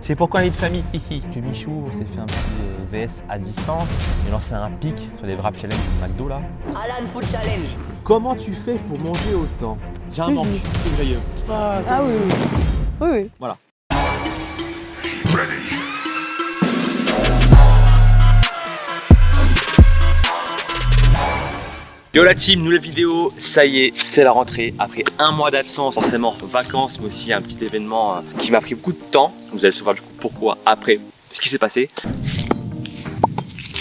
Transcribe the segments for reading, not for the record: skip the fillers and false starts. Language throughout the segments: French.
C'est pourquoi un lit de famille que Michou s'est fait un petit VS à distance et lancé un pic sur les wrap challenge du McDo là. Alan Food Challenge. Comment tu fais pour manger autant? J'ai un manque, faut que j'aille. Ah oui, oui. Oui, oui. Voilà. Yo la team, nouvelle vidéo, ça y est, c'est la rentrée. Après un mois d'absence, forcément vacances, mais aussi un petit événement qui m'a pris beaucoup de temps. Vous allez savoir du coup pourquoi après ce qui s'est passé.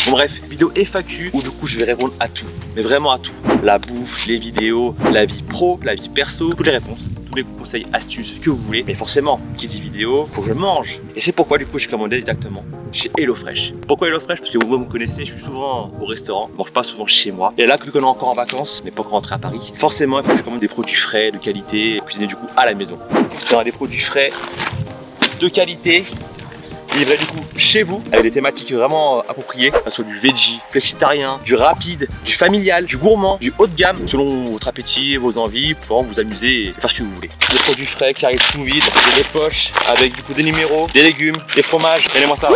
Bon bref, vidéo FAQ où du coup je vais répondre à tout, mais vraiment à tout. La bouffe, les vidéos, la vie pro, la vie perso, toutes les réponses, tous les conseils, astuces, ce que vous voulez. Mais forcément, qui dit vidéo, faut que je mange. Et c'est pourquoi du coup j'ai commandé directement chez HelloFresh. Pourquoi HelloFresh? Parce que vous me connaissez, je suis souvent au restaurant, je mange pas souvent chez moi. Et là, vu qu'on est encore en vacances, mais pas encore rentré à Paris, forcément il faut que je commande des produits frais, de qualité, cuisiner du coup à la maison. C'est des produits frais, de qualité, livré du coup chez vous avec des thématiques vraiment appropriées, que ce soit du veggie, flexitarien, du rapide, du familial, du gourmand, du haut de gamme selon votre appétit et vos envies pour vous amuser et faire ce que vous voulez. Des produits frais qui arrivent sous vide, des poches avec du coup des numéros, des légumes, des fromages. Regardez-moi ça.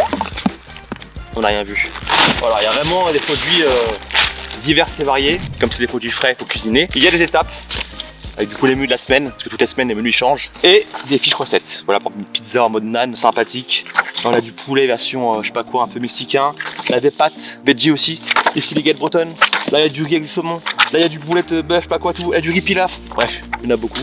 On n'a rien vu. Voilà, il y a vraiment des produits divers et variés. Comme c'est des produits frais pour cuisiner. Il y a des étapes avec du coup les menus de la semaine, parce que toutes les semaines les menus ils changent, et des fiches recettes. Voilà, par exemple une pizza en mode naan, sympathique. Là, on a du poulet version je sais pas quoi, un peu mexicain. Là des pâtes, veggie aussi. Ici les galettes bretonnes. Là il y a du riz avec du saumon. Là il y a du boulette bœuf, je sais pas quoi tout. Et du riz pilaf. Bref, il y en a beaucoup.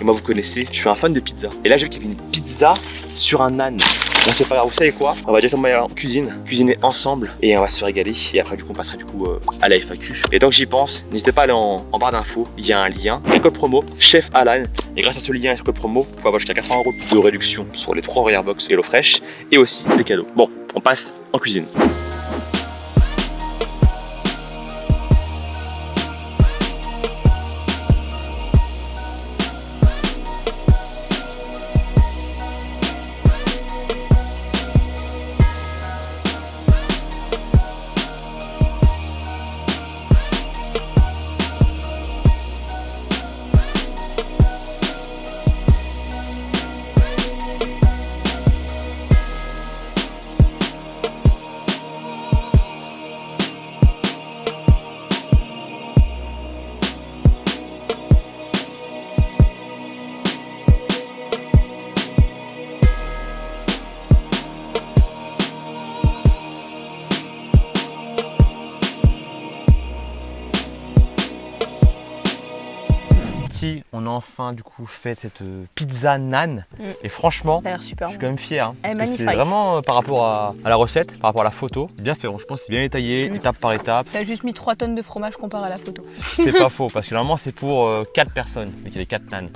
Et moi vous connaissez, je suis un fan de pizza. Et là j'ai vu qu'il y avait une pizza sur un naan. Bon c'est pas grave, vous savez quoi? On va directement aller en cuisine, cuisiner ensemble et on va se régaler. Et après du coup on passera du coup à la FAQ. Et tant que j'y pense, n'hésitez pas à aller en barre d'infos, il y a un lien, un code promo, Chef Alan. Et grâce à ce lien et ce code promo, vous pouvez avoir jusqu'à 80 € de réduction sur les 3 Royal Box HelloFresh et aussi les cadeaux. Bon, on passe en cuisine. On a enfin du coup fait cette pizza naan et franchement Ça a l'air super je suis bon. quand même fier parce que magnifique. c'est vraiment par rapport à la recette, par rapport à la photo, bien fait. Je pense que c'est bien détaillé, étape par étape. T'as juste mis 3 tonnes de fromage comparé à la photo. C'est pas faux parce que normalement c'est pour 4 personnes mais qu'il y avait 4 naan.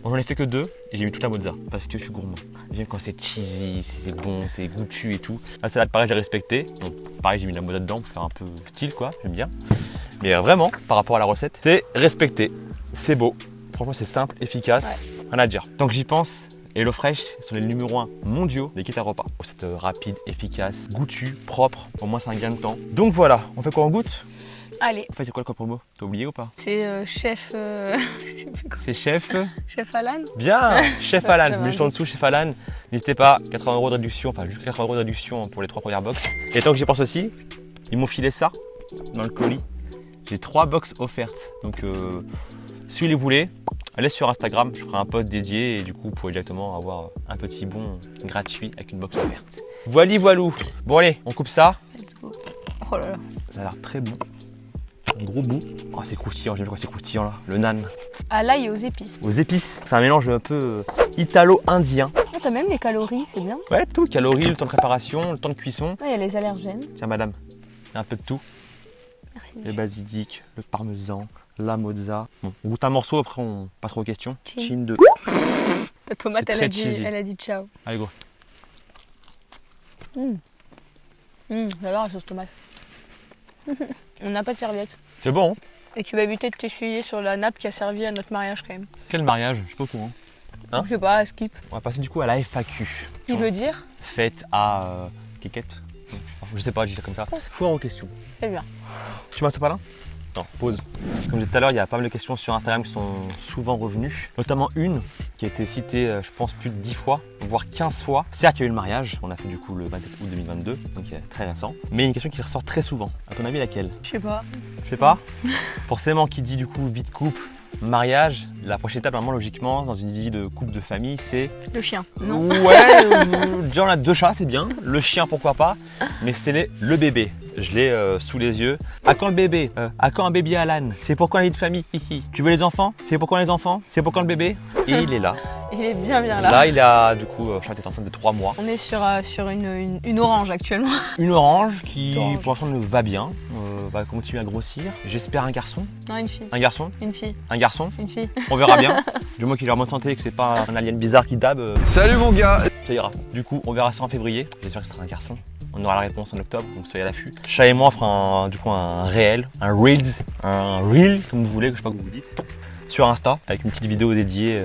Moi j'en ai fait que 2 et j'ai mis toute la mozza parce que je suis gourmand. J'aime quand c'est cheesy, c'est bon, c'est goûtu et tout. La salade pareil j'ai respecté, donc pareil j'ai mis de la mozza dedans pour faire un peu style quoi, j'aime bien. Mais vraiment par rapport à la recette, c'est respecté, c'est beau. Franchement c'est simple, efficace, rien à dire. Tant que j'y pense, HelloFresh sont les numéros 1 mondiaux des kits à repas. C'est rapide, efficace, goûtu, propre, au moins c'est un gain de temps. Donc voilà, on fait quoi, on goûte? Allez. En fait c'est quoi le code promo? T'as oublié ou pas? C'est chef... C'est chef... Chef Alan. Bien, Chef Alan, Ça va. juste en dessous Chef Alan. N'hésitez pas, 80 € de réduction, enfin jusqu'à 80 € de réduction pour les 3 premières box. Et tant que j'y pense aussi, ils m'ont filé ça dans le colis. J'ai 3 box offertes, donc si vous les voulez, allez sur Instagram, je ferai un post dédié et du coup vous pourrez directement avoir un petit bon gratuit avec une box offerte. Voili voilou. Bon allez, on coupe ça. Let's go. Oh là là. Ça a l'air très bon. Un gros bout. Oh c'est croustillant, j'aime bien quand c'est croustillant là. Le naan. À l'ail et aux épices. Aux épices, c'est un mélange un peu italo-indien. Ah, t'as même les calories, c'est bien. Ouais, tout, calories, le temps de préparation, le temps de cuisson. Ah, il y a les allergènes. Tiens madame, il y a un peu de tout. Merci. Le monsieur. basilic, le parmesan, la mozza. Bon, on goûte un morceau, après on pas trop aux questions. Chin. Chin 2. Ta tomate, C'est très cheesy. elle a dit ciao. Allez go. J'adore la sauce tomate. On n'a pas de serviette. C'est bon, hein? Et tu vas éviter de t'essuyer sur la nappe qui a servi à notre mariage quand même. Quel mariage? Je suis pas au courant. Hein? Je sais pas, skip. On va passer du coup à la FAQ. Qui veut dire Fête à Kékette. Je sais pas, je dis ça comme ça. Foire aux questions. C'est bien. Tu m'as ce pas là? Non, pause. Comme je disais tout à l'heure, il y a pas mal de questions sur Instagram qui sont souvent revenues, notamment une qui a été citée, je pense, plus de 10 fois, voire 15 fois. Certes, il y a eu le mariage, on a fait du coup le 27 août 2022, donc très récent, mais une question qui ressort très souvent. À ton avis, laquelle? Je sais pas. C'est pas forcément qui dit du coup vie de couple, mariage, la prochaine étape normalement logiquement dans une vie de couple de famille c'est Le chien. Non. ouais, déjà on a 2 chats, c'est bien, le chien pourquoi pas, mais c'est le bébé. Je l'ai sous les yeux. À quand le bébé? À quand un bébé Alan? C'est pour quand la vie de famille? Tu veux les enfants? C'est pour quand les enfants? C'est pour quand le bébé? Et il est là. Il est bien là. Là il a du coup, Charlotte est enceinte de 3 mois. On est sur une orange actuellement. Une orange qui Orange. pour l'instant va bien, va continuer à grossir. J'espère un garçon. Non, une fille. Un garçon? Une fille. Un garçon? Une fille. On verra bien. Du moins qu'il a bonne santé et que c'est pas un alien bizarre qui dab. Salut mon gars. Ça ira. Du coup, on verra ça en février. J'espère que ce sera un garçon. On aura la réponse en octobre, donc soyez à l'affût. Chat et moi on fera un réel, un reels, un reel, comme vous voulez, je sais pas comment vous dites, sur Insta, avec une petite vidéo dédiée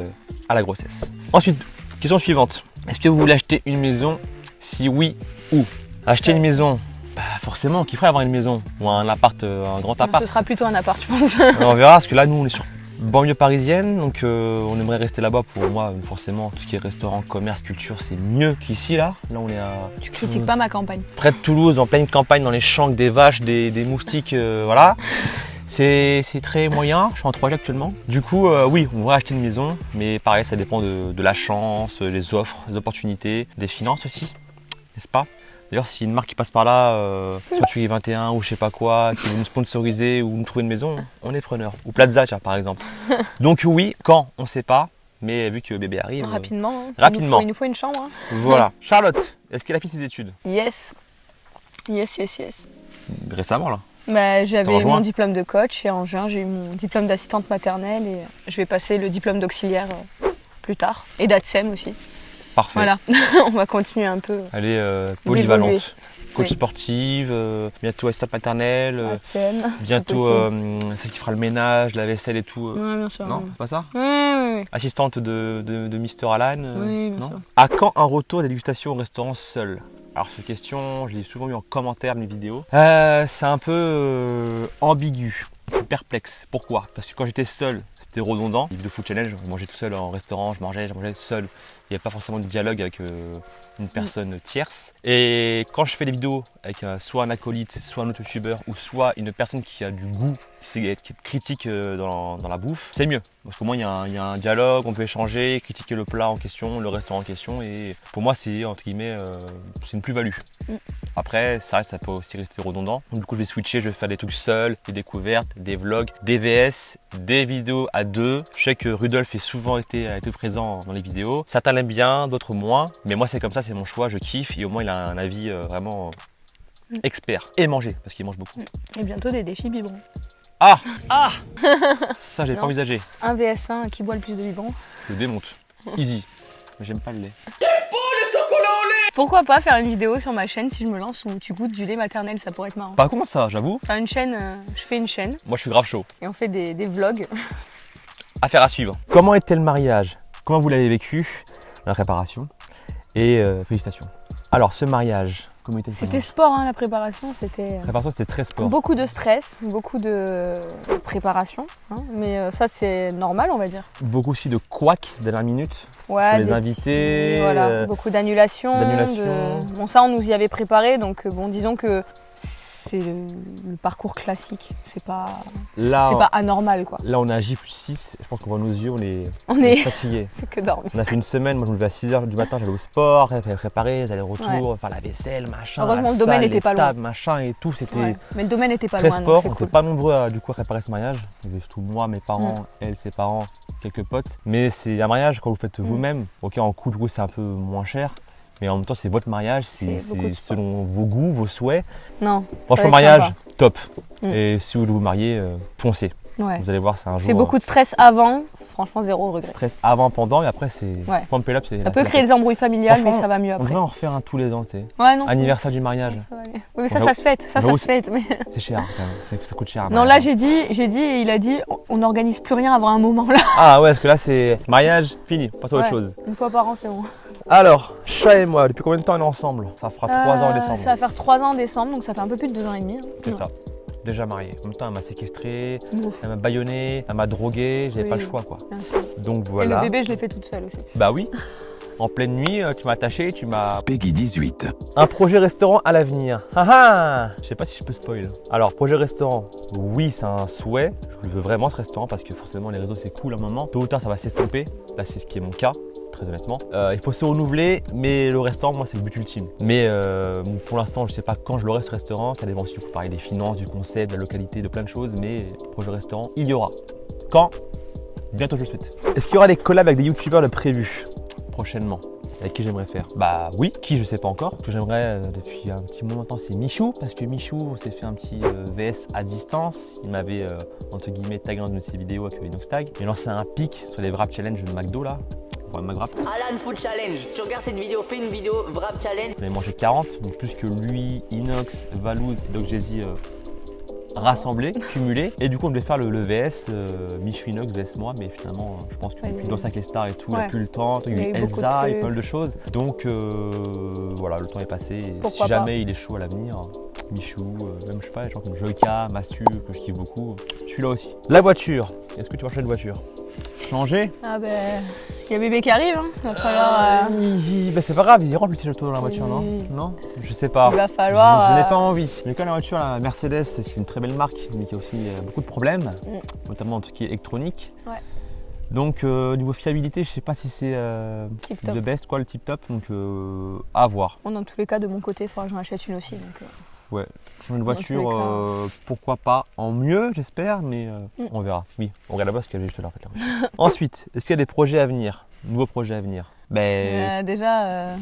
à la grossesse. Ensuite, question suivante. Est-ce que vous voulez acheter une maison? Si oui, où? Acheter une maison? Bah forcément, on kifferait avoir une maison ou un appart, un grand appart. Ce sera plutôt un appart, je pense. On verra, parce que là, nous, on est sur banlieue parisienne, donc on aimerait rester là-bas. Pour moi, forcément, tout ce qui est restaurant, commerce, culture, c'est mieux qu'ici, là. Là, on est à Tu critiques pas ma campagne. près de Toulouse, en pleine campagne, dans les champs, avec des vaches, des moustiques, voilà. C'est très moyen, je suis en 3G actuellement. Du coup, oui, on va acheter une maison, mais pareil, ça dépend de la chance, les offres, les opportunités, des finances aussi, n'est-ce pas? D'ailleurs, si une marque qui passe par là, Century 21 ou je sais pas quoi, qui veut nous sponsoriser ou nous trouver une maison, on est preneur. Ou Plaza, tiens, par exemple. Donc oui, quand, on sait pas, mais vu que bébé arrive... Rapidement. Hein. Rapidement. Il nous faut une chambre. Hein. Voilà. Charlotte, est-ce qu'elle a fait ses études? Yes. Yes. Récemment, là. Bah, j'avais en eu juin mon diplôme de coach et en juin j'ai eu mon diplôme d'assistante maternelle et je vais passer le diplôme d'auxiliaire plus tard et d'ATSEM aussi. Parfait. Voilà, on va continuer un peu. Elle est polyvalente. D'évoluer. Coach Oui. sportive, bientôt assistante maternelle, ATSEM. bientôt c'est celle qui fera le ménage, la vaisselle et tout. possible. Ouais, bien sûr. Non, c'est pas ça? Oui. Assistante de Mister Alan. Oui, bien non sûr. À quand un retour des dégustations au restaurant seul? Alors cette question, je l'ai souvent eu en commentaire de mes vidéos. C'est un peu ambigu, je suis perplexe. Pourquoi? Parce que quand j'étais seul, c'était redondant. De Food Challenge, je mangeais tout seul en restaurant, je mangeais seul. Il n'y avait pas forcément de dialogue avec une personne tierce. Et quand je fais des vidéos avec soit un acolyte, soit un autre youtubeur, ou soit une personne qui a du goût, qui est critique dans la bouffe, c'est mieux. Parce qu'au moins il y a un dialogue, on peut échanger, critiquer le plat en question, le restaurant en question. Et pour moi c'est entre guillemets, c'est une plus-value. Après, ça peut aussi rester redondant. Donc, du coup, je vais switcher, je vais faire des trucs seuls, des découvertes, des vlogs, des VS, des vidéos à deux. Je sais que Rudolf a souvent été présent dans les vidéos. Certains l'aiment bien, d'autres moins. Mais moi, c'est comme ça, c'est mon choix, je kiffe. Et au moins, il a un avis vraiment expert. Et manger, parce qu'il mange beaucoup. Et bientôt des défis biberons. Ah Ça, j'ai pas Non. envisagé. Un vs1 qui boit le plus de biberons. Je démonte. Easy. Mais j'aime pas le lait. Pourquoi pas faire une vidéo sur ma chaîne si je me lance où tu goûtes du lait maternel, ça pourrait être marrant. Pas comment ça, j'avoue. Faire une chaîne, je fais une chaîne Moi, je suis grave chaud. et on fait des vlogs. Affaire à suivre. Comment était le mariage? Comment vous l'avez vécu? La préparation. Et félicitations. Alors, ce mariage, comment était C'était sport, hein, la préparation, c'était La préparation, c'était très sport. beaucoup de stress, beaucoup de préparation, hein, mais ça c'est normal on va dire. Beaucoup aussi de couacs dernière minute. Ouais, Pour les des invités, voilà, beaucoup d'annulations. Bon ça on nous y avait préparé donc bon disons que c'est le parcours classique, c'est pas anormal quoi. Là, on est à J+6. Je pense qu'on voit nos yeux, On on est est fatigués. que dormir. On a fait une semaine. Moi, je me levais à 6h du matin, j'allais au sport, j'allais préparer les allers-retours, faire la vaisselle, machin. Heureusement, la le domaine salle, n'était pas les loin. tables, machin et tout. C'était Ouais. Mais le domaine n'était pas très loin donc sport. c'est On n'était cool. pas nombreux à préparer ce mariage. Il y avait surtout moi, mes parents, elle, ses parents, quelques potes. Mais c'est un mariage quand vous faites vous-même. Ok, en coût, du coup, c'est un peu moins cher. Mais en même temps, c'est votre mariage, c'est beaucoup de sport. selon vos goûts, vos souhaits. Non. Franchement, va être mariage, sympa. top. Mm. Et si vous voulez vous marier, foncez. Ouais. Vous allez voir, c'est un jour. C'est beaucoup de stress avant, franchement zéro regret. Stress avant, pendant, et après, c'est. Ouais. Pump it up, c'est. Ça peut créer des embrouilles familiales mais Franchement, ça va mieux On après. devrait en refaire un tous les ans, tu sais. Ouais non. Anniversaire du mariage. Ça va aller. Oui mais ça On va- ça se fête, ça on va se fête mais C'est cher, quand même. Ça coûte cher. un non là mariage. j'ai dit et il a dit on n'organise plus rien avant un moment là. Ah ouais, parce que là, c'est mariage, fini. On passe à autre Ouais. chose. Une fois par an c'est bon. Alors, chat et moi, depuis combien de temps on est ensemble? Ça fera 3 ans en décembre. Ça va faire 3 ans en décembre donc ça fait un peu plus de 2 ans et demi. Hein. C'est ça. déjà mariée. En même temps, elle m'a séquestré, elle m'a bâillonné, elle m'a drogué, j'avais pas le choix quoi. Donc voilà. Et le bébé, je l'ai fait toute seule aussi. Bah oui. En pleine nuit, tu m'as attaché, tu m'as... Peggy 18. Un projet restaurant à l'avenir. Ah ah. Je sais pas si je peux spoil. Alors, projet restaurant, oui, c'est un souhait. Je le veux vraiment ce restaurant parce que forcément les réseaux c'est cool à un moment. Tôt ou tard, ça va s'estomper. Là, c'est ce qui est mon cas. Très honnêtement. Il faut se renouveler, mais le restaurant, moi, c'est le but ultime. Mais pour l'instant, je sais pas quand je l'aurai ce restaurant. Ça dépend aussi, pareil, des finances, du concept, de la localité, de plein de choses. Mais projet restaurant, il y aura. Quand? Bientôt, je le souhaite. Est-ce qu'il y aura des collabs avec des youtubeurs de prévu prochainement? Avec qui j'aimerais faire? Bah oui, qui je sais pas encore. Ce que j'aimerais depuis un petit moment maintenant, c'est Michou. Parce que Michou, on s'est fait un petit VS à distance. Il m'avait entre guillemets tagué dans une de ses vidéos avec Inoxtag. Il a lancé un pic sur les Wrap Challenge de McDo là. Alan Food Challenge. Si tu regardes cette vidéo, fais une vidéo Wrap Challenge. J'en ai mangé 40, donc plus que lui, Inox, Valouz et Doc Jay-Z rassemblés, cumulés. Et du coup, on devait faire le VS, Michou Inox, VS moi, mais finalement, je pense que depuis Danse avec les stars et tout, il n'y a plus le temps. Il y a eu Elsa, il y a pas mal de choses. Donc voilà, le temps est passé. Et si jamais il est chaud à l'avenir, Michou, même je sais pas, les gens comme Joyka, Mastu, que je kiffe beaucoup, je suis là aussi. La voiture, est-ce que tu vas changer de voiture? Changer? Ah ben, il y a bébé qui arrive, hein. Il va falloir. Bah c'est pas grave, il rentre le petit château dans la voiture, non? Non? Je sais pas. Il va falloir. Je n'ai pas envie. Mais quand la voiture, la Mercedes, c'est une très belle marque, mais qui a aussi beaucoup de problèmes, notamment en tout ce qui est électronique. Ouais. Donc niveau fiabilité, je sais pas si c'est the best, quoi, le tip top. Donc à voir. Bon, dans tous les cas, de mon côté, il faudra que j'en achète une aussi. Donc, ouais, changer une voiture, pourquoi pas en mieux, j'espère, mais on verra. Oui, on regarde là-bas parce qu'elle est juste là en fait. Ensuite, est-ce qu'il y a des projets à venir, nouveaux projets à venir? Déjà.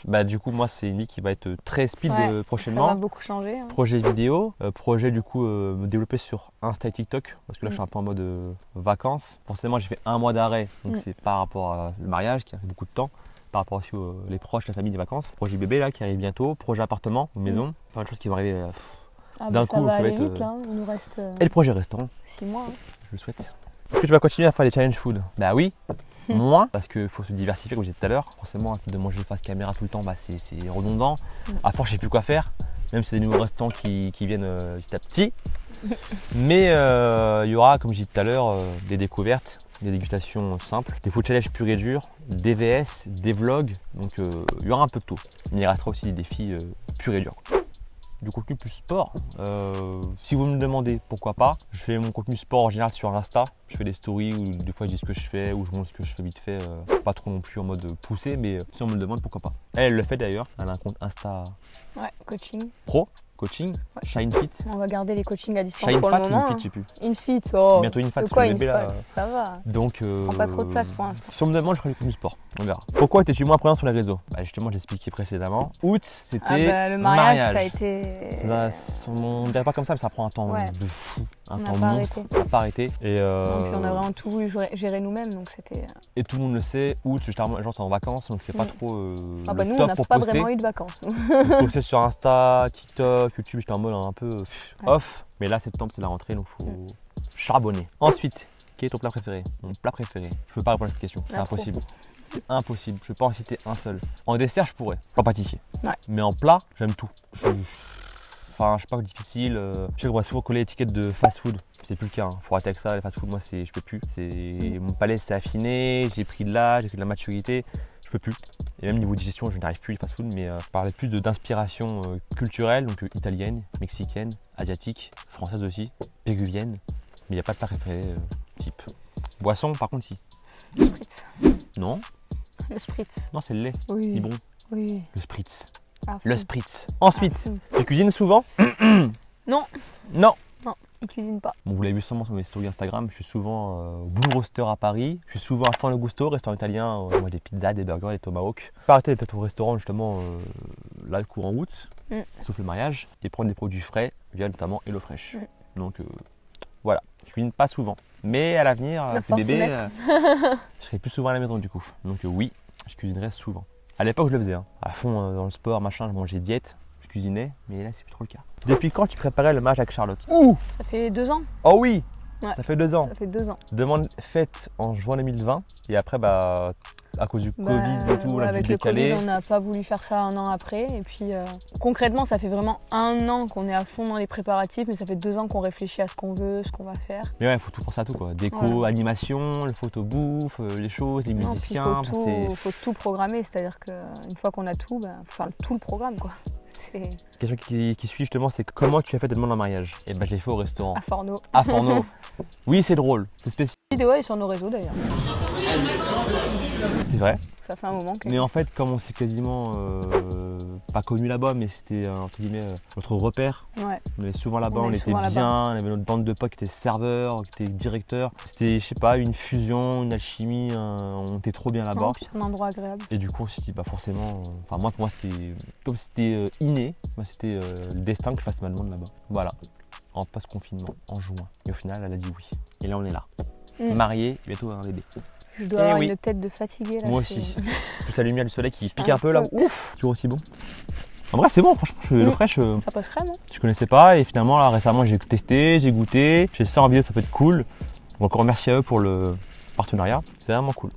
Bah du coup moi c'est une vie qui va être très speed prochainement. Ça va beaucoup changer. Hein. Projet vidéo, projet du coup me développer sur Insta et TikTok parce que là je suis un peu en mode vacances. Forcément j'ai fait un mois d'arrêt donc c'est par rapport à le mariage qui a fait beaucoup de temps. Par rapport aussi aux les proches, la famille, les vacances. Projet bébé là qui arrive bientôt, projet appartement, maison, plein de choses qui vont arriver d'un coup. Ça va aller vite là, il nous reste. Et le projet restaurant. 6 mois. Hein. Je le souhaite. Est-ce que tu vas continuer à faire les challenge food? Bah oui. Moins parce qu'il faut se diversifier comme je disais tout à l'heure. Forcément, de manger face caméra tout le temps, bah, c'est redondant. À force, je sais plus quoi faire. Même si c'est des nouveaux restaurants qui viennent petit à petit. Mais il y aura, comme je disais tout à l'heure, des découvertes, des dégustations simples, des food challenges purs et durs, des VS, des vlogs. Donc il y aura un peu de tout. Mais il restera aussi des défis purs et durs. Du contenu plus sport. Si vous me demandez pourquoi pas, je fais mon contenu sport en général sur Insta. Je fais des stories où des fois je dis ce que je fais ou je montre ce que je fais vite fait. Pas trop non plus en mode poussé, mais si on me le demande pourquoi pas. Elle le fait d'ailleurs. Elle a un compte Insta. Ouais, coaching. Pro. Coaching, Shine Fit. On va garder les coachings à distance Shine pour Fat le moment. Ou Infit, je sais plus. Infit, oh. Bientôt Infat, quoi, le bébé là. Ça va. Donc, prend pas trop de place pour l'instant. Si on me demande, je ferai du contenu sport. On verra. Pourquoi étais-tu moins présent sur les réseaux? Bah justement, j'ai expliqué précédemment. Août, c'était le mariage, ça a été. On dirait pas comme ça, mais ça prend un temps de fou. Un temps monstre. On n'a pas arrêté. Et donc, on a vraiment tout voulu gérer nous-mêmes, donc c'était. Et tout le monde le sait. Août, généralement, les gens sont en vacances, donc c'est pas trop. Nous, on n'a pas vraiment eu de vacances. Poster sur Insta, TikTok, YouTube, j'étais en mode un peu off. Mais là, septembre, c'est la rentrée, donc il faut charbonner. Ensuite, quel est ton plat préféré? Mon plat préféré. Je peux pas répondre à cette question, c'est impossible. C'est impossible, je peux pas en citer un seul. En dessert, je pourrais, en pâtissier. Ouais. Mais en plat, j'aime tout. Enfin, je sais pas, difficile. Je sais qu'on va souvent coller l'étiquette de fast food. C'est plus le cas. Faut arrêter avec ça. Les fast food, moi, je peux plus. Mon palais s'est affiné. J'ai pris de l'âge, j'ai pris de la maturité. Je peux plus. Et même niveau digestion, je n'arrive plus les fast food. Mais je parlais plus d'inspiration culturelle, donc italienne, mexicaine, asiatique, française aussi, péruvienne. Mais il n'y a pas de plat préféré type. Boisson, par contre, si. Le spritz. Non. Le spritz. Non, c'est le lait. Oui. Il est bon. Oui. Le spritz. Ah, le spritz. Ensuite, tu cuisines souvent? Non. Non. Non, il cuisine pas. Bon, vous l'avez vu sûrement sur mes stories Instagram, je suis souvent au Blue Roaster à Paris. Je suis souvent à Fond le Gusto, restaurant italien. On mange des pizzas, des burgers, des tomahawks. Pas arrêter d'être au restaurant justement là le courant août, sauf le mariage, et prendre des produits frais via notamment HelloFresh. Donc voilà, je cuisine pas souvent. Mais à l'avenir, c'est bébé, je serai plus souvent à la maison du coup. Donc oui, je cuisinerai souvent. À l'époque, je le faisais, à fond dans le sport, machin, je mangeais diète, je cuisinais, mais là, c'est plus trop le cas. Depuis quand tu préparais le mariage avec Charlotte? Ouh! Ça fait 2 ans. Oh oui! Ouais. Ça fait 2 ans. Ça fait 2 ans. Demande faite en juin 2020 et après bah à cause du Covid et tout, on a dû avec le décaler. Covid, on n'a pas voulu faire ça 1 an après. Et puis concrètement, ça fait vraiment 1 an qu'on est à fond dans les préparatifs, mais ça fait 2 ans qu'on réfléchit à ce qu'on veut, ce qu'on va faire. Mais ouais, il faut tout penser à tout quoi. Déco, animation, le photo bouffe, les choses, les musiciens. Il faut tout programmer, c'est-à-dire qu'une fois qu'on a tout, faut faire tout le programme quoi. Question qui suit justement, c'est comment tu as fait ta demande en mariage? Et bah je l'ai fait au restaurant. À Forno. À Forno. Oui, c'est drôle, c'est spécial. La vidéo est sur nos réseaux d'ailleurs. C'est vrai. Ça fait un moment que... Mais en fait, comme on s'est quasiment pas connu là-bas, mais c'était entre guillemets notre repère. Ouais. On est souvent là-bas, on était bien, on avait notre bande de potes qui étaient serveurs, qui étaient directeurs. C'était, je sais pas, une fusion, une alchimie, on était trop bien là-bas. C'est un endroit agréable. Et du coup, on s'est dit, bah forcément, enfin moi pour moi c'était comme si c'était inné, moi c'était le destin que je fasse ma demande là-bas. Voilà, en post-confinement, en juin. Et au final, elle a dit oui. Et là, on est là. Mariés, bientôt un bébé. Je dois avoir une tête de fatigué là. Moi aussi. Plus la lumière du soleil qui pique un peu là. Ouf, toujours aussi bon. En vrai, c'est bon, franchement, le fraîche. Ça passe crème. Hein. Je connaissais pas et finalement, là récemment, j'ai testé, j'ai goûté. J'ai ça en vidéo, ça peut être cool. Donc, encore merci à eux pour le partenariat. C'est vraiment cool.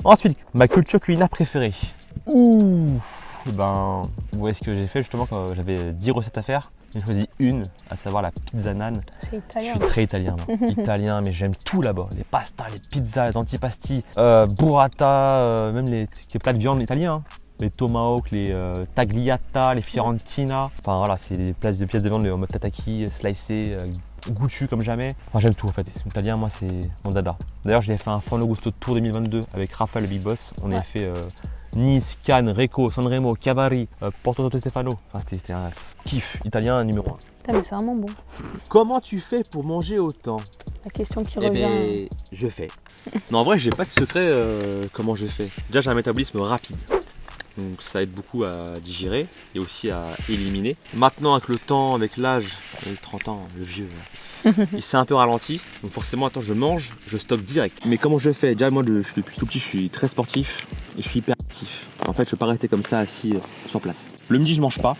Ensuite, ma culture culinaire préférée. Ouh, ben, vous voyez ce que j'ai fait justement quand j'avais 10 recettes à faire. J'ai choisi une, à savoir la pizza nan. C'est italien. Je suis très italien, italien, mais j'aime tout là-bas. Les pastas, les pizzas, les antipasti, burrata, même les plats de viande italiens. Hein. Les tomahawk, les tagliata, les fiorentina. Enfin voilà, c'est des pièces de viande en mode tataki, slicées, goûtues comme jamais. Enfin j'aime tout en fait. L'italien, moi c'est mon dada. D'ailleurs, j'ai fait un Forno Gusto Tour 2022 avec Raphaël le Big Boss. On avait fait Nice, Cannes, Recco, Sanremo, Cavari, Porto Santo Stefano. Enfin, c'était un kiff italien numéro 1. Putain, mais c'est vraiment bon. Comment tu fais pour manger autant? La question qui revient. Ben, je fais. Non, en vrai, j'ai pas de secret comment je fais. Déjà, j'ai un métabolisme rapide. Donc ça aide beaucoup à digérer et aussi à éliminer. Maintenant, avec le temps, avec l'âge, avec 30 ans, le vieux, il s'est un peu ralenti. Donc forcément, attends, je mange, je stocke direct. Mais comment je fais? Déjà, moi, depuis tout petit, je suis très sportif et je suis hyper actif. En fait, je peux pas rester comme ça assis sur place. Le midi, je mange pas.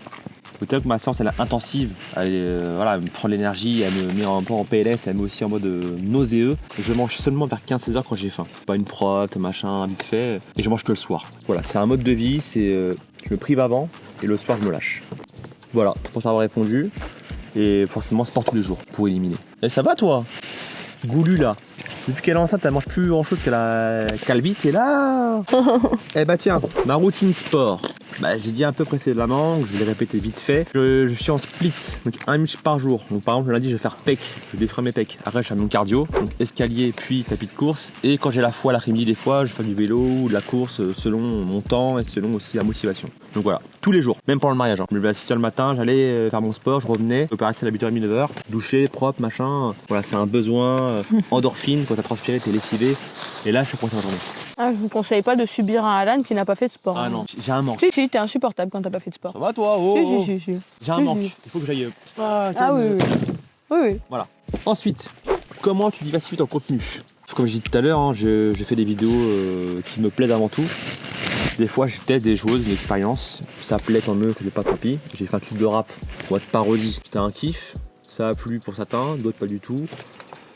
Peut-être que ma séance elle est intensive, elle me prend de l'énergie, elle me met un peu en PLS, elle me met aussi en mode nauséeux. Je mange seulement vers 15-16 heures quand j'ai faim. C'est pas une prot, machin, vite fait, et je mange que le soir. Voilà, c'est un mode de vie, c'est je me prive avant et le soir je me lâche. Voilà, pour ça avoir répondu. Et forcément sport tous les jours pour éliminer. Et ça va toi? Goulu là. Depuis qu'elle est enceinte, elle mange plus grand chose qu'elle a calvite et là. Eh bah tiens, ma routine sport. Bah, j'ai dit un peu précédemment, je vais le répéter vite fait. Je suis en split, donc 1 minute par jour. Donc par exemple, le lundi, je vais faire pec, je défrais mes pecs. Après, je fais mon cardio, donc escalier puis tapis de course. Et quand j'ai la foi l'après-midi, des fois, je fais du vélo ou de la course selon mon temps et selon aussi la motivation. Donc voilà, tous les jours, même pendant le mariage. Hein. Je me levais à 6h le matin, j'allais faire mon sport, je revenais, opération à 8h30, 9h, doucher, propre, machin. Voilà, c'est un besoin endorphine, quand t'as transpiré, t'es lessivé. Et là, je suis prêt à ma journée. Ah, je vous conseille pas de subir un Alan qui n'a pas fait de sport. Ah non, j'ai un manque. Si, t'es insupportable quand t'as pas fait de sport. Ça va toi? Oh, Si. J'ai un manque, il faut que j'aille. Oui. Voilà. Ensuite, comment tu diversifies ton contenu? Comme je dis tout à l'heure, hein, je fais des vidéos qui me plaisent avant tout. Des fois, je teste des choses, une expérience. Ça plaît, tant mieux, ça plaît pas, tant pis. J'ai fait un clip de rap pour être parodie. C'était un kiff. Ça a plu pour certains, d'autres pas du tout.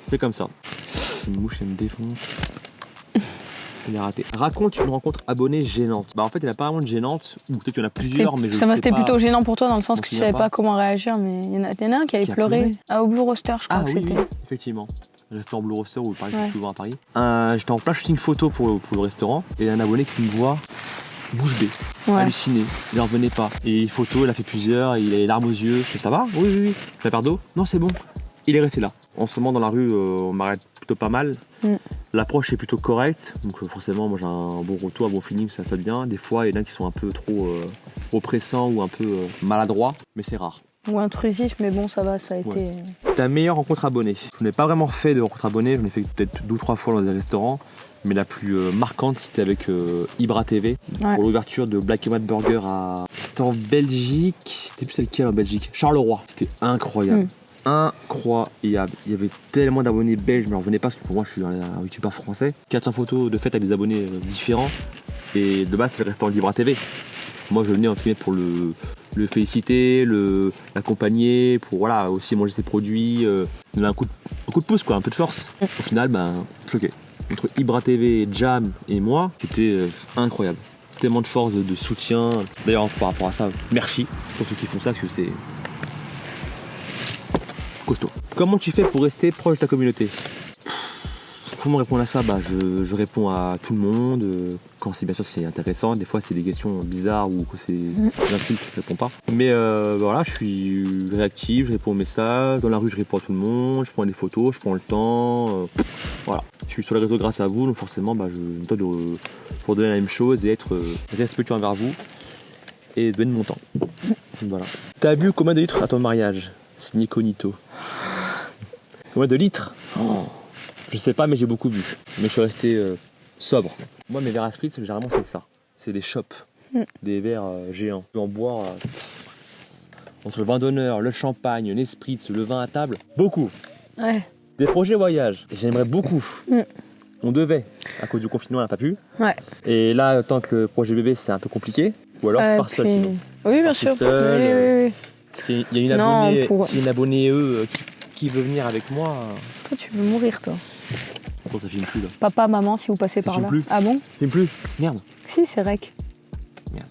C'est comme ça. Une mouche, elle me défonce. Il a raté. Raconte une rencontre abonnée gênante. Bah en fait, il n'y en a pas vraiment de gênante. Ou peut-être qu'il y en a plusieurs, mais je sais pas. C'était plutôt gênant pour toi dans le sens que tu savais pas comment réagir, mais il y en a un qui avait pleuré. Au Blue Roster, je crois que c'était. Oui, effectivement. Restaurant Blue Roster, où je suis souvent à Paris. J'étais en plein shooting photo pour le restaurant, et il y a un abonné qui me voit bouche bée, halluciné, il n'en revenait pas. Et photo, il a fait plusieurs, il a les larmes aux yeux. Je fais, ça va? Oui. Je fais un verre d'eau? Non, c'est bon. Il est resté là. En ce moment, dans la rue, on m'arrête plutôt pas mal. L'approche est plutôt correcte, donc forcément moi j'ai un bon retour, un bon feeling, ça vient. Des fois il y en a qui sont un peu trop oppressants ou un peu maladroits, mais c'est rare. Ou intrusif, mais bon ça va, ça a été... Ta meilleure rencontre abonnée? Je n'ai pas vraiment fait de rencontre abonnée, j'en ai fait peut-être 2 ou 3 fois dans des restaurants, mais la plus marquante c'était avec Ibra TV, pour l'ouverture de Black and White Burger à... C'était en Belgique, c'était plus celle qui est en Belgique, Charleroi, c'était incroyable. Incroyable, il y avait tellement d'abonnés belges, mais j'en revenais pas parce que pour moi je suis un youtubeur français. 400 photos de fête avec des abonnés différents, et de base c'est le restaurant d'Ibra TV. Moi je venais en guillemets pour le féliciter, l'accompagner, pour voilà, aussi manger ses produits, donner un coup coup de pouce quoi, un peu de force. Au final, ben, choqué. Entre Ibra TV, Jam et moi, c'était incroyable. Tellement de force, de soutien. D'ailleurs, par rapport à ça, merci pour ceux qui font ça, parce que c'est costaud. Comment tu fais pour rester proche de ta communauté? Comment répondre à ça? Bah, je réponds à tout le monde. Quand c'est bien sûr c'est intéressant, des fois c'est des questions bizarres ou que c'est des insultes, je réponds pas. Mais voilà, je suis réactif, je réponds aux messages. Dans la rue, je réponds à tout le monde, je prends des photos, je prends le temps. Voilà. Je suis sur les réseaux grâce à vous, donc forcément je me donne pour donner la même chose et être respectueux envers vous et donner mon temps. Donc, voilà. T'as bu combien de litres à ton mariage? C'est Nico Nito. Combien de litres? Je sais pas, mais j'ai beaucoup bu. Mais je suis resté sobre. Moi, mes verres à spritz, généralement, c'est ça. C'est des chopes. Des verres géants. Je peux en boire entre le vin d'honneur, le champagne, les spritz, le vin à table. Beaucoup. Ouais. Des projets voyage. J'aimerais beaucoup. On devait. À cause du confinement, on n'a pas pu. Ouais. Et là, tant que le projet bébé, c'est un peu compliqué. Ou alors, je pars seul sinon. Oui, bien sûr. Seul, oui. S'il y a une abonnée, si une abonnée qui veut venir avec moi. Toi, tu veux mourir, toi. Pourquoi ça filme plus là? Papa, maman, si vous passez par là. Plus. Ah bon? Ça filme plus. Merde. Si, c'est rec. Merde.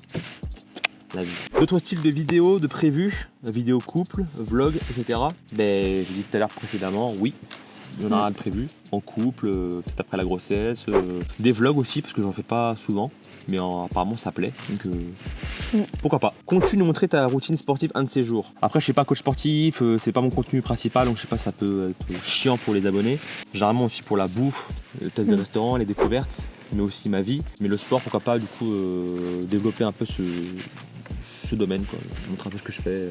La vie. D'autres styles de vidéos de prévus, vidéo couple, vlog, etc. Ben, j'ai dit tout à l'heure précédemment, oui. Il y en aura un de prévu, en couple, peut-être après la grossesse, des vlogs aussi, parce que j'en fais pas souvent, mais apparemment ça plaît, donc pourquoi pas. Comptes-tu nous montrer ta routine sportive un de ces jours? Après, je suis pas coach sportif, c'est pas mon contenu principal, donc je sais pas, ça peut être chiant pour les abonnés. Généralement aussi pour la bouffe, le test de restaurant, les découvertes, mais aussi ma vie. Mais le sport, pourquoi pas, du coup, développer un peu ce domaine, quoi. Montrer un peu ce que je fais.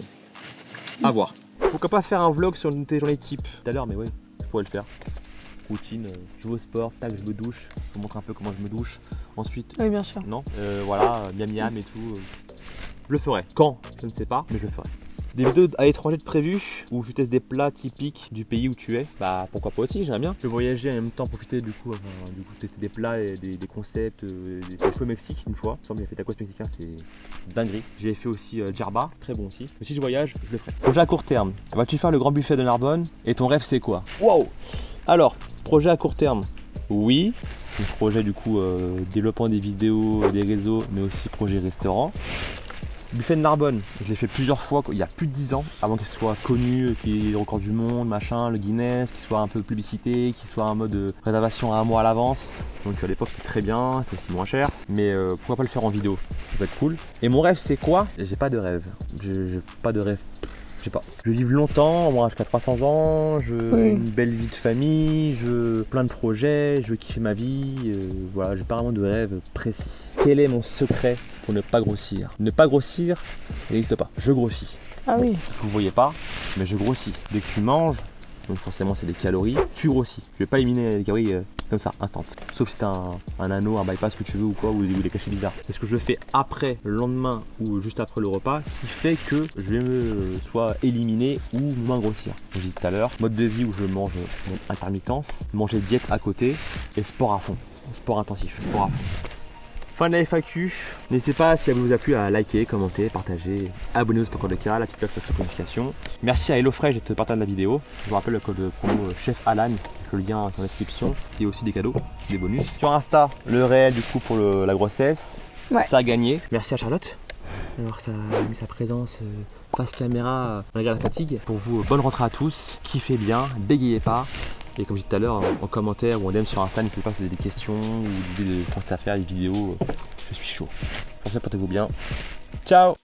À voir. Pourquoi pas faire un vlog sur tes journées type tout à l'heure, mais oui. Je pourrais le faire. Routine, je vais au sport, tac, je me douche. Je vous montre un peu comment je me douche. Ensuite, oui, bien sûr. Non, voilà, miam miam et tout. Je le ferai. Quand? Je ne sais pas, mais je le ferai. Des vidéos à l'étranger de prévues où tu testes des plats typiques du pays où tu es. Bah pourquoi pas aussi, j'aime bien. Je peux voyager et en même temps profiter du coup tester des plats et des concepts. J'ai fait au Mexique une fois. Il me semble que j'ai fait tacos mexicain, c'était dinguerie. J'ai fait aussi Djerba, très bon aussi. Mais si je voyage, je le ferai. Projet à court terme. Vas-tu faire le grand buffet de Narbonne? Et ton rêve c'est quoi? Wow. Alors, projet à court terme. Oui. Donc, projet du coup développement des vidéos, des réseaux, mais aussi projet restaurant. Buffet de Narbonne, je l'ai fait plusieurs fois, il y a plus de 10 ans, avant qu'il soit connu, qu'il y ait le record du monde, machin, le Guinness, qu'il soit un peu publicité, qu'il soit en mode réservation à un mois à l'avance. Donc à l'époque c'était très bien, c'était aussi moins cher, mais pourquoi pas le faire en vidéo, ça peut être cool. Et mon rêve c'est quoi? J'ai pas de rêve, j'ai pas de rêve. Je sais pas. Je veux vivre longtemps, moi jusqu'à 300 ans, je veux une belle vie de famille, je veux plein de projets, je veux kiffer ma vie, voilà, j'ai pas vraiment de rêve précis. Quel est mon secret pour ne pas grossir? Ne pas grossir, ça n'existe pas. Je grossis. Ah oui. Vous ne voyez pas, mais je grossis. Dès que tu manges, donc forcément c'est des calories, tu grossis. Je vais pas éliminer les calories comme ça, instant. Sauf si t'as un anneau, un bypass que tu veux ou quoi, ou des cachets bizarres. C'est ce que je fais après, le lendemain ou juste après le repas qui fait que je vais me soit éliminer ou moins grossir. Comme je dis tout à l'heure, mode de vie où je mange mon intermittence, manger diète à côté et sport à fond. Sport intensif, sport à fond. Fin de la FAQ, n'hésitez pas si elle vous a plu à liker, commenter, partager, abonnez-vous si ce n'est pas encore le cas, la petite cloche de notification. Merci à HelloFresh de te partager la vidéo. Je vous rappelle le code promo Chef Alan, le lien dans la description. Il y a aussi des cadeaux, des bonus. Sur Insta, le réel du coup pour la grossesse, ça a gagné. Merci à Charlotte d'avoir mis sa présence face caméra malgré la fatigue. Pour vous, bonne rentrée à tous, kiffez bien, bégayez pas. Et comme je disais tout à l'heure, en commentaire ou en DM sur Insta, n'hésitez pas à poser des questions ou des idées de penser à faire des vidéos. Je suis chaud. Pour ça, portez-vous bien. Ciao!